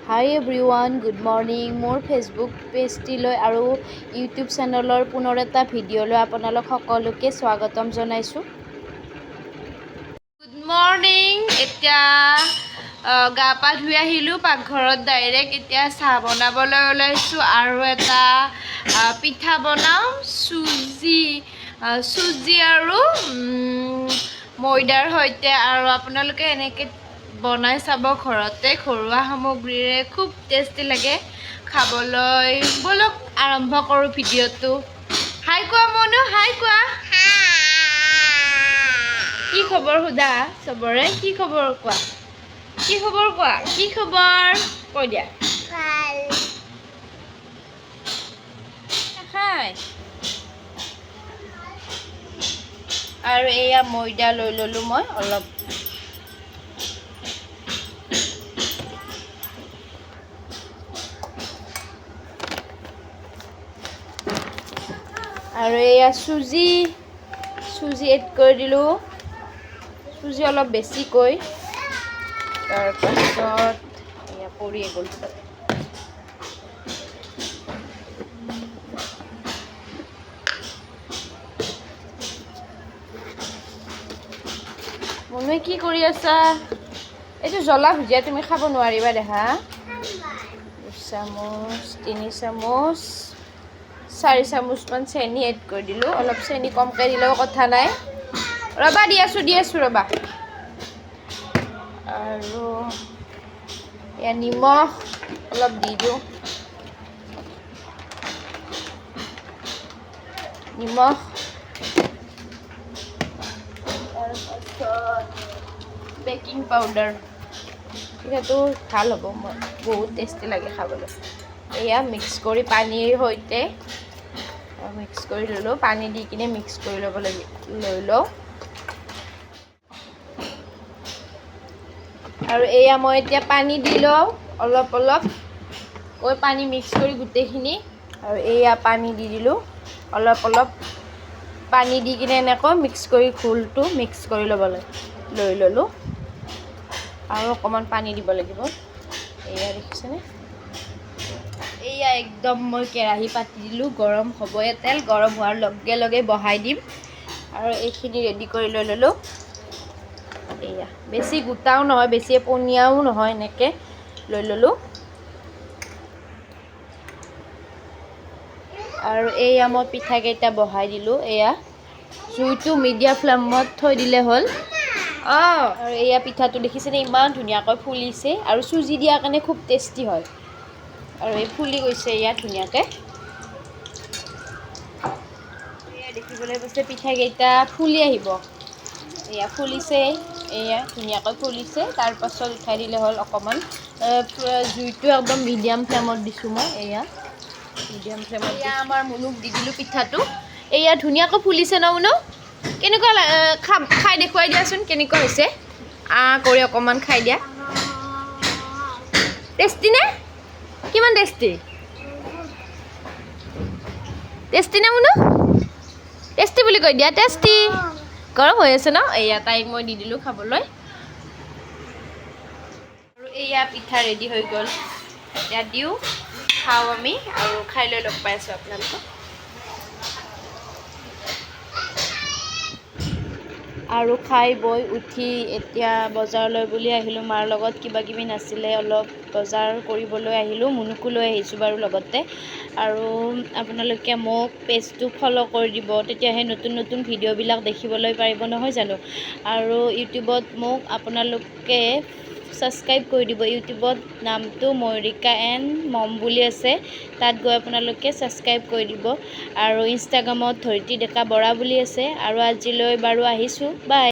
হাই everyone, good morning. মোৰ Facebook পেজটিলৈ আৰু YouTube চেনেলৰ পুনৰ এটা ভিডিঅ'লৈ আপোনালোক সকলোকে স্বাগতম জনাইছোঁ। Good morning. এতিয়া গা পা ধুই আহিলোঁ পাকঘৰত ডাইৰেক্ট। এতিয়া চাহ বনাবলৈ ওলাইছোঁ আৰু এটা পিঠা বনাওঁ, চুজি আৰু ময়দাৰ সৈতে। আৰু আপোনালোকে এনেকৈ বনাই চাব ঘৰতে, ঘৰুৱা সামগ্ৰীৰে খুব টেষ্টি লাগে খাবলৈ। ব'লক আৰম্ভ কৰোঁ ভিডিঅ'টো। হাই কোৱা মনু, হাই কোৱা। কি খবৰ সোধা চবৰে? কি খবৰ কোৱা? কি খবৰ কোৱা? কি খবৰ কৈ দিয়া। আৰু এয়া ময়দা লৈ ল'লোঁ মই অলপ। আৰু এয়া চুজি এড কৰি দিলোঁ, চুজি অলপ বেছিকৈ। তাৰপাছত এয়া পৰিয়ে গ'ল। মনুৱে কি কৰি আছা? এইটো জ্বলা ভুজিয়া তুমি খাব নোৱাৰিবা দেখা। 2 চামুচ, 3 চামুচ, 4 চামুচমান চেনি এড কৰি দিলোঁ। অলপ চেনি কমকৈ দিলেও কথা নাই। ৰ'বা দি আছোঁ ৰ'বা। আৰু এয়া নিমখ অলপ দি দিওঁ, নিমখ। তাৰপাছত বেকিং পাউডাৰ, সেইটো ভাল হ'ব, বহুত টেষ্টি লাগে খাবলৈ। এয়া মিক্স কৰি পানীৰ সৈতে মিক্স কৰি ল'লোঁ। পানী দি কিনে মিক্স কৰি লৈ লওঁ। আৰু এয়া মই এতিয়া পানী দি লওঁ অলপ পানী মিক্স কৰি গোটেইখিনি। আৰু এয়া পানী দি দিলোঁ অলপ পানী দি কিনে এনেকৈ মিক্স কৰি ঘোলটো মিক্স কৰি লৈ ল'লোঁ। আৰু অকণমান পানী দিব লাগিব। এয়া দেখিছেনে? এয়া একদম মই কেৰাহী পাতি দিলোঁ, গৰম হ'বই। তেল গৰম হোৱাৰ লগে লগে বহাই দিম। আৰু এইখিনি ৰেডি কৰি লৈ ল'লোঁ। এয়া বেছি গোটাও নহয়, বেছি পনীয়াও নহয়, এনেকৈ লৈ ল'লোঁ। আৰু এয়া মই পিঠাকেইটা বহাই দিলোঁ। এয়া জুইটো মিডিয়াম ফ্লেমত থৈ দিলে হ'ল। আৰু এয়া পিঠাটো দেখিছেনে ইমান ধুনীয়াকৈ ফুলিছে। আৰু চুজি দিয়াৰ কাৰণে খুব টেষ্টি হয়। আৰু এই ফুলি গৈছে এয়া ধুনীয়াকৈ। এয়া দেখিবলৈ পাইছে পিঠাকেইটা ফুলি আহিব। এয়া ফুলিছে, এয়া ধুনীয়াকৈ ফুলিছে। তাৰপাছত উঠাই দিলে হ'ল অকণমান। জুইটো একদম মিডিয়াম ফ্লেমত দিছোঁ মই। এয়া মিডিয়াম ফ্লেমত এয়া আমাৰ মুনুক দি দিলোঁ পিঠাটো। এয়া ধুনীয়াকৈ ফুলিছে ন মুনু? কেনেকুৱা খাই দেখুৱাই দিয়াচোন কেনেকুৱা হৈছে। কৰি অকণমান খাই দিয়া। টেষ্টি নে? কিমান টেষ্টি? টেষ্টি নে মুনু? টেষ্টি বুলি কৈ দিয়া। টেষ্টি। গৰম হৈ আছে ন? এয়া তাইক মই দি দিলোঁ খাবলৈ। আৰু এয়া পিঠা ৰেডি হৈ গ'ল। এতিয়া দিওঁ, খাওঁ আমি। আৰু খাই লৈ লগ পাই আছোঁ আপোনালোকক। আৰু খাই বৈ উঠি এতিয়া বজাৰলৈ বুলি আহিলোঁ। মাৰ লগত কিবা কিবি নাছিলে, অলপ বজাৰ কৰিবলৈ আহিলোঁ। মুনুকো লৈ আহিছোঁ বাৰু লগতে। আৰু আপোনালোকে মোক পেজটো ফ'ল' কৰি দিব, তেতিয়াহে নতুন নতুন ভিডিঅ'বিলাক দেখিবলৈ পাৰিব, নহয় জানো? আৰু ইউটিউবত মোক আপোনালোকে ছাবস্ক্ৰাইব কৰি দিব। ইউটিউবত নামটো ময়ূৰিকা এণ্ড মম বুলি আছে, তাত গৈ আপোনালোকে ছাবস্ক্ৰাইব কৰি দিব। আৰু ইনষ্টাগ্ৰামত ধৰিত্ৰী ডেকা বৰা বুলি আছে। আৰু আজিলৈ বাৰু আহিছোঁ, বাই।